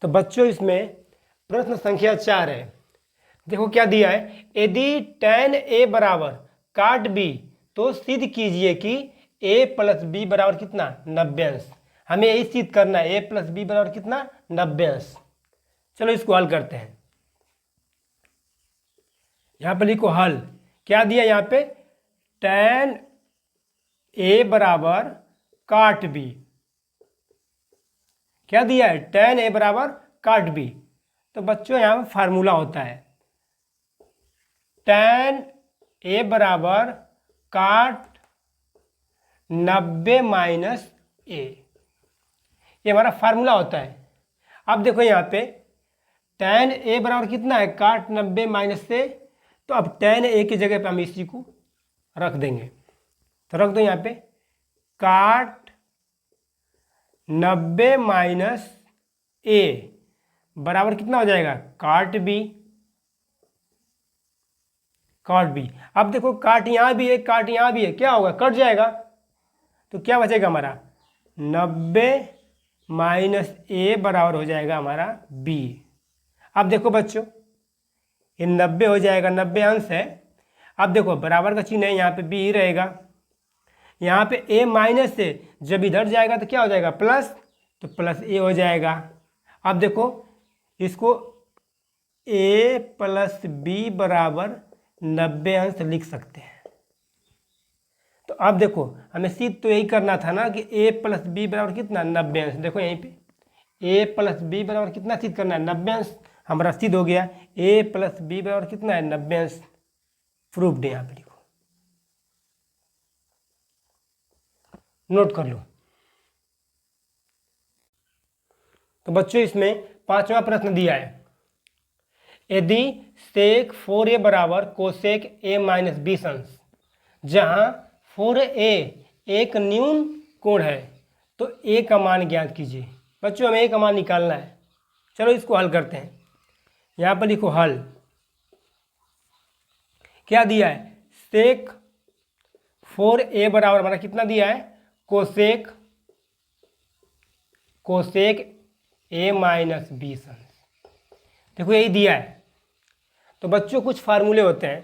तो बच्चों इसमें प्रश्न संख्या 4 है। देखो क्या दिया है, यदि tan a बराबर काट b तो सिद्ध कीजिए कि a प्लस बी बराबर कितना 90 अंश। हमें यही सिद्ध करना है, a प्लस बी बराबर कितना 90 अंश। चलो इसको हल करते हैं। यहां पर लिखो हल। क्या दिया यहाँ पे, tan a बराबर काट b। क्या दिया है, tan a बराबर काट b। तो बच्चों यहाँ पर फार्मूला होता है tan a बराबर काट 90 माइनस a, ये हमारा फार्मूला होता है। अब देखो यहाँ पे tan a बराबर कितना है, काट 90 माइनस से, तो अब tan a की जगह पे हम इसी को रख देंगे। तो रख दो यहाँ पे काट 90 माइनस a बराबर कितना हो जाएगा, काट b। काट b, अब देखो काट यहाँ भी है, काट यहाँ भी है, क्या होगा, कट जाएगा। तो क्या बचेगा हमारा 90 माइनस a बराबर हो जाएगा हमारा b। अब देखो बच्चों ये 90 हो जाएगा, 90 अंश है। अब देखो बराबर का चिन्ह है, यहाँ पे b ही रहेगा। यहाँ पे a माइनस से जब इधर जाएगा तो क्या हो जाएगा, प्लस, तो प्लस a हो जाएगा। अब देखो इसको a प्लस बी बराबर 90 अंश लिख सकते हैं। तो अब देखो हमें सिद्ध तो यही करना था ना कि a प्लस बी बराबर कितना 90 अंश। देखो यहीं पे a प्लस बी बराबर कितना सिद्ध करना है, 90 अंश। हमारा सिद्ध हो गया, a प्लस बी बराबर कितना है 90 अंश। प्रूफ्ड है, यहाँ पे लिखो, नोट कर लो। तो बच्चों इसमें 5वां प्रश्न दिया है, यदि सेक 4a बराबर कोसेक a माइनस 20 अंश, जहां 4a एक न्यून कोण है, तो a का मान ज्ञात कीजिए। बच्चों हमें a का मान निकालना है। चलो इसको हल करते हैं। यहाँ पर लिखो हल। क्या दिया है, सेक 4a बराबर हमारा कितना दिया है, कोसेक a माइनस 20 अंश। देखो यही दिया है। तो बच्चों कुछ फार्मूले होते हैं।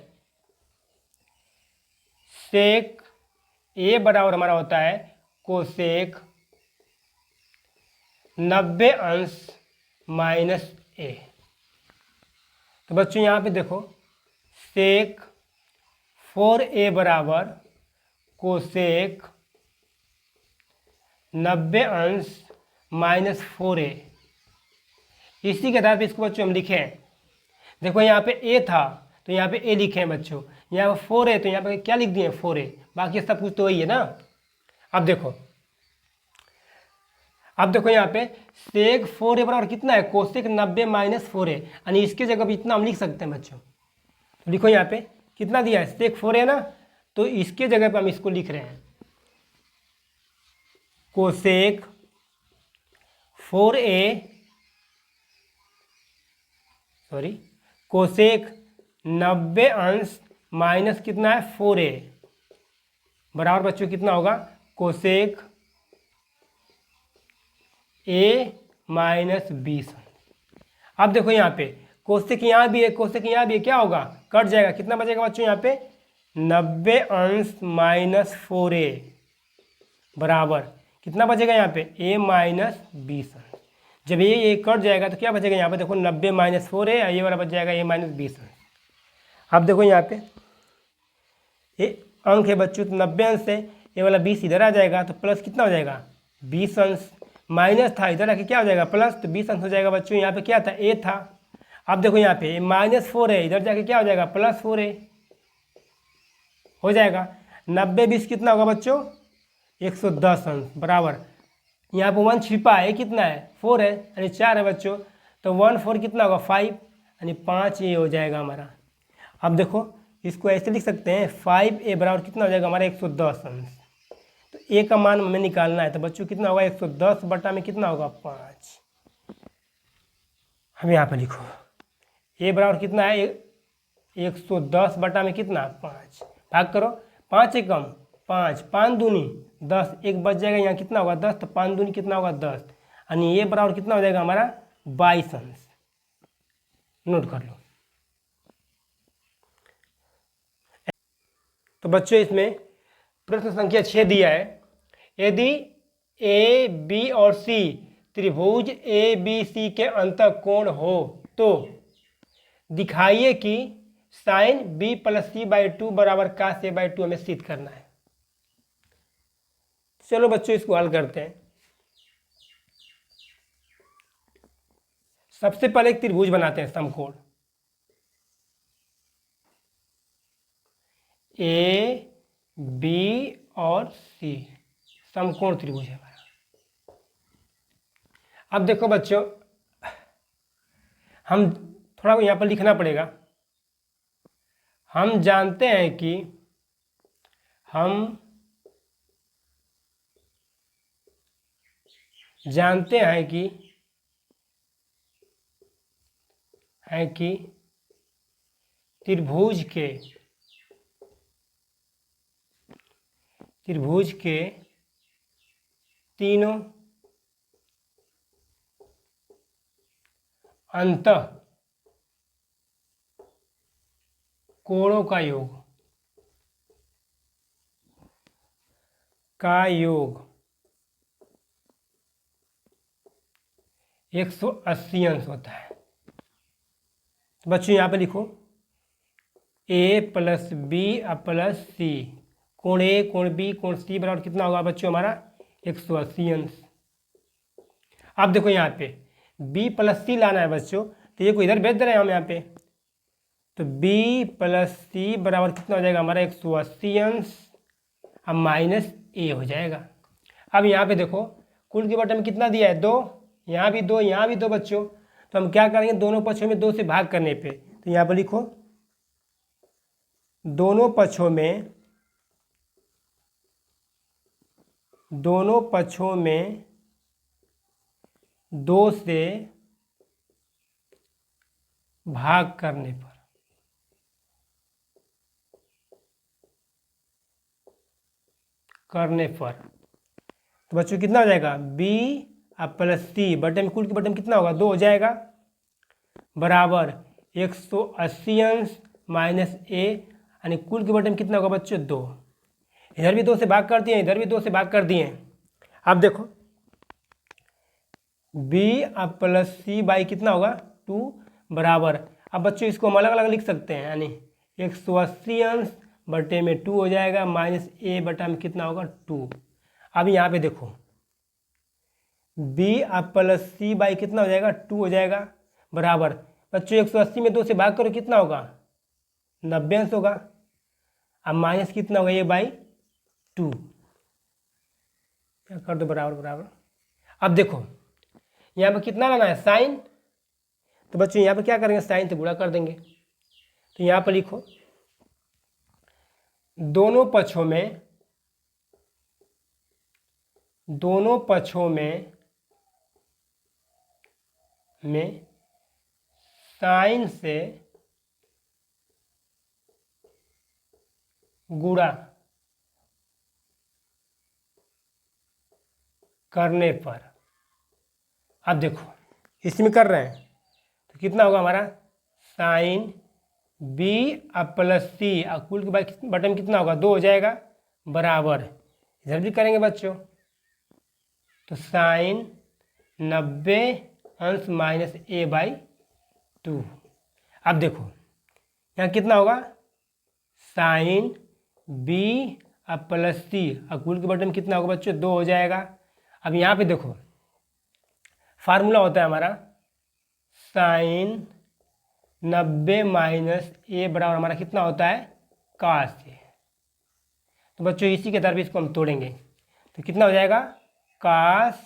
सेक a बराबर हमारा होता है कोसेक 90 अंश माइनस a। तो बच्चों यहाँ पे देखो सेक 4a बराबर कोसेक 90 अंश माइनस 4a। इसी के आधार पे इसको बच्चों हम लिखें। देखो यहाँ पे a था तो यहाँ पे a लिखे हैं बच्चों, यहाँ पे 4 है तो यहाँ पे क्या लिख दिए 4a, बाकी सब कुछ तो वही है ना। अब देखो यहाँ पे सेक 4a बराबर कितना है, कोसेक 90 माइनस 4a, यानी इसके जगह भी इतना हम लिख सकते हैं बच्चों। तो लिखो यहाँ पे कितना दिया है, सेक 4a ना, तो इसके जगह पे हम इसको लिख रहे हैं कोसेक 4a, सॉरी कोसेक 90 अंश माइनस कितना है 4a बराबर बच्चों कितना होगा, कोसेक a माइनस 20 अंश। अब देखो यहाँ पे कोसेक यहाँ भी है, कोसेक यहाँ भी है, क्या होगा, कट जाएगा। कितना बचेगा बच्चों यहाँ पे 90 अंश माइनस 4a बराबर कितना बचेगा यहाँ पे a माइनस 20 अंश। जब ये कट जाएगा तो क्या बचेगा यहाँ पे, देखो 90 माइनस 4a, ये वाला बच जाएगा a माइनस 20 अंश। अब देखो यहाँ पे ये अंक है बच्चों, तो 90 अंश से ये वाला 20 इधर आ जाएगा तो प्लस कितना हो जाएगा 20 अंश, माइनस था इधर आके क्या हो जाएगा प्लस, तो 20 अंश हो जाएगा बच्चों। यहाँ पे क्या था a था। अब देखो यहाँ पे माइनस 4 है, इधर जाके क्या हो जाएगा प्लस 4a हो जाएगा। 90 20 कितना होगा बच्चों 110 अंश बराबर, यहाँ पे 1 छिपा है, कितना है 4 है, यानी 4 है बच्चों, तो 1 4 कितना होगा 5, यानी 5 ये हो जाएगा हमारा। अब देखो इसको ऐसे लिख सकते हैं 5a बराबर कितना हो जाएगा हमारा 110 अंश। तो a का मान हमें निकालना है, तो बच्चों कितना होगा 110 बटा में कितना होगा 5। हम यहाँ पे लिखो a बराबर कितना है 110 बटा में कितना 5, भाग करो 5 एक कम 5, 5 दूनी 10, एक बच जाएगा, यहाँ कितना होगा 10, तो 5 दूनी कितना होगा 10, यानी ये बराबर कितना हो जाएगा हमारा 22 अंश। नोट कर लो। तो बच्चों इसमें प्रश्न संख्या 6 दिया है, यदि ए बी और सी त्रिभुज ए बी सी के अंतःकोण हो तो दिखाइए कि sine B plus C by two बराबर कास ए बाई टू हमें सिद्ध करना है। चलो बच्चों इसको हल करते हैं। सबसे पहले एक त्रिभुज बनाते हैं समकोण, ए बी और सी समकोण त्रिभुज है हमारा। अब देखो बच्चों, हम थोड़ा यहाँ पर लिखना पड़ेगा। हम जानते हैं कि त्रिभुज के तीनों अंतः कोणों का योग 180 अंश होता है। तो बच्चों यहाँ पे लिखो ए प्लस बी प्लस सी, कोण ए कोण बी कोण सी बराबर कितना होगा बच्चों हमारा 180 अंश। अब देखो यहाँ पे b प्लस सी लाना है बच्चों, तो ये को इधर भेज दे रहे हैं हम यहाँ पे, तो b प्लस सी बराबर कितना हो जाएगा हमारा 180 अंश, अब माइनस ए हो जाएगा। अब यहाँ पे देखो कुल के बटे में कितना दिया है 2, यहाँ भी 2 यहाँ भी 2 बच्चों, तो हम क्या करेंगे दोनों पक्षों में 2 से भाग करने पे, तो यहाँ पर लिखो दोनों पक्षों में 2 से भाग करने पर तो बच्चों कितना हो जाएगा b प्लस सी बटे में कुल के बटे में कितना होगा 2 हो जाएगा, बराबर 180 अंश माइनस ए, यानी कुल के बटे में कितना होगा बच्चों 2। इधर भी 2 से भाग कर दिए, इधर भी 2 से भाग कर दिए। अब देखो b प्लस सी बाई कितना होगा 2 बराबर, अब बच्चों इसको हम अलग अलग लिख सकते हैं, यानी 180 अंश बटे में 2 हो जाएगा माइनस ए बटा में कितना होगा 2। अब यहाँ पे देखो b प्लस सी बाई कितना हो जाएगा 2 हो जाएगा, बराबर बच्चों 180 में 2 से भाग करो कितना होगा 90 अंश होगा, अब माइनस कितना होगा ये बाई 2, क्या कर दो बराबर बराबर। अब देखो यहाँ पर कितना लाना है साइन, तो बच्चों यहाँ पर क्या करेंगे साइन से गुणा कर देंगे, तो यहाँ पर लिखो दोनों पक्षों में साइन से गुणा करने पर, अब देखो इसमें कर रहे हैं तो कितना होगा हमारा साइन b प्लस सी, कुल के बटे में कितना होगा 2 हो जाएगा, बराबर इधर भी करेंगे बच्चों तो साइन 90 अंश माइनस ए बाई 2। अब देखो यहाँ कितना होगा साइन b प्लस सी, कुल के बटे में कितना होगा बच्चों 2 हो जाएगा। अब यहाँ पे देखो फार्मूला होता है हमारा साइन 90 माइनस ए बराबर हमारा कितना होता है कास ए, तो बच्चों इसी के आधार पर इसको हम तोड़ेंगे, तो कितना हो जाएगा कास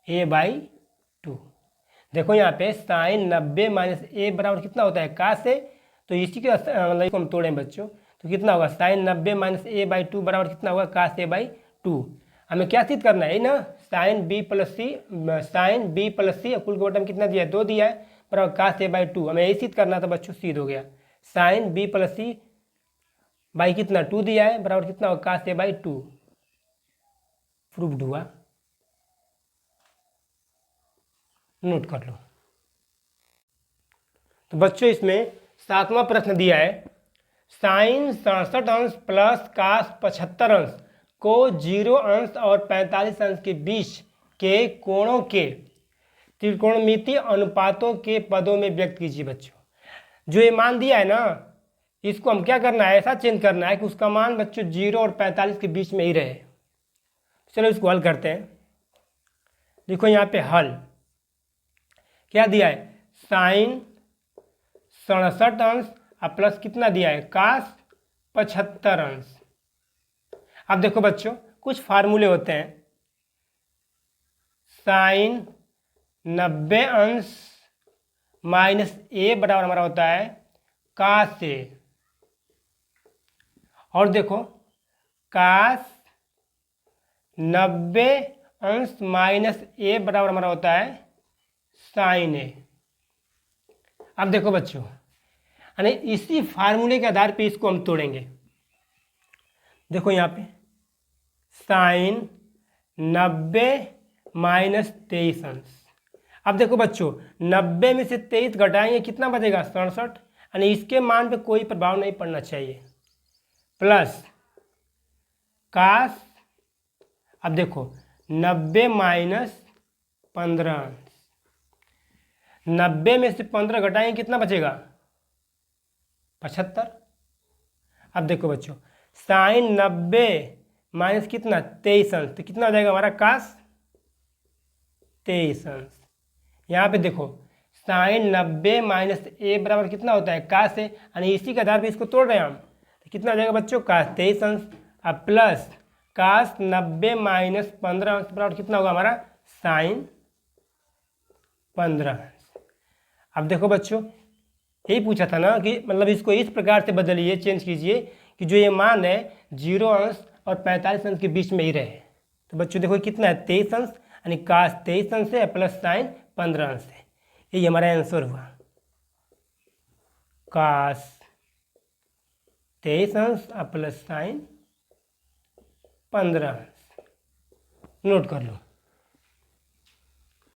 ए बाई 2। देखो यहाँ पे साइन 90 माइनस ए बराबर कितना होता है कास ए, तो इसी के मतलब इसको हम तोड़ें बच्चों, तो कितना होगा साइन 90 माइनस ए बाई 2 बराबर कितना होगा कास ए बाई 2। हमें क्या सिद्ध करना है ना साइन b प्लस सी, कुल के बटे में कितना दिया है 2 दिया है, बराबर कास ए बाई 2, हमें यही सिद्ध करना था बच्चों, सिद्ध हो गया। Sine b plus C by कितना 2 दिया है, बराबर कितना होगा कास ए बाई 2, प्रूव्ड हुआ। नोट कर लो। तो बच्चों इसमें 7वां प्रश्न दिया है, साइन 67 अंश प्लस कास 75 अंश को 0 अंश और 45 अंश के बीच के कोणों के त्रिकोणमितीय अनुपातों के पदों में व्यक्त कीजिए। बच्चों जो ये मान दिया है ना, इसको हम क्या करना है, ऐसा चेंज करना है कि उसका मान बच्चों 0 और 45 के बीच में ही रहे। चलो इसको हल करते हैं। देखो यहाँ पे हल क्या दिया है, साइन 67 अंश और प्लस कितना दिया है, कास 75 अंश। अब देखो बच्चों कुछ फार्मूले होते हैं, साइन 90 अंश माइनस ए बराबर हमारा होता है कास ए, और देखो कास 90 अंश माइनस ए बराबर हमारा होता है साइन ए। अब देखो बच्चों, यानी इसी फार्मूले के आधार पे इसको हम तोड़ेंगे। देखो यहाँ पे साइन 90 माइनस 23 अंश। अब देखो बच्चों 90 में से 23 घटाएंगे कितना बचेगा, 67, यानी इसके मान पे कोई प्रभाव नहीं पड़ना चाहिए, प्लस कास, अब देखो 90 माइनस 15 अंश, 90 में से 15 घटाएंगे कितना बचेगा, 75। अब देखो बच्चों साइन 90 माइनस कितना 23 अंश, तो कितना हो जाएगा हमारा कास 23 अंश। यहाँ पे देखो साइन 90 माइनस ए बराबर कितना होता है, कास है, यानी इसी के आधार पे इसको तोड़ रहे हैं हम, तो कितना हो जाएगा बच्चों, कास 23 अंश। अब प्लस कास 90 माइनस 15 अंश बराबर कितना होगा हमारा, साइन 15 अंश। अब देखो बच्चों यही पूछा था ना कि मतलब इसको इस प्रकार से बदलिए, चेंज कीजिए कि जो ये मान है 0 अंश और 45 अंश के बीच में ही रहे। तो बच्चों देखो कितना है, 23 अंश, यानी कास 23 अंश है प्लस साइन 15 अंश है। यही हमारा आंसर हुआ, कास 23 अंश प्लस साइन 15 अंश। नोट कर लो।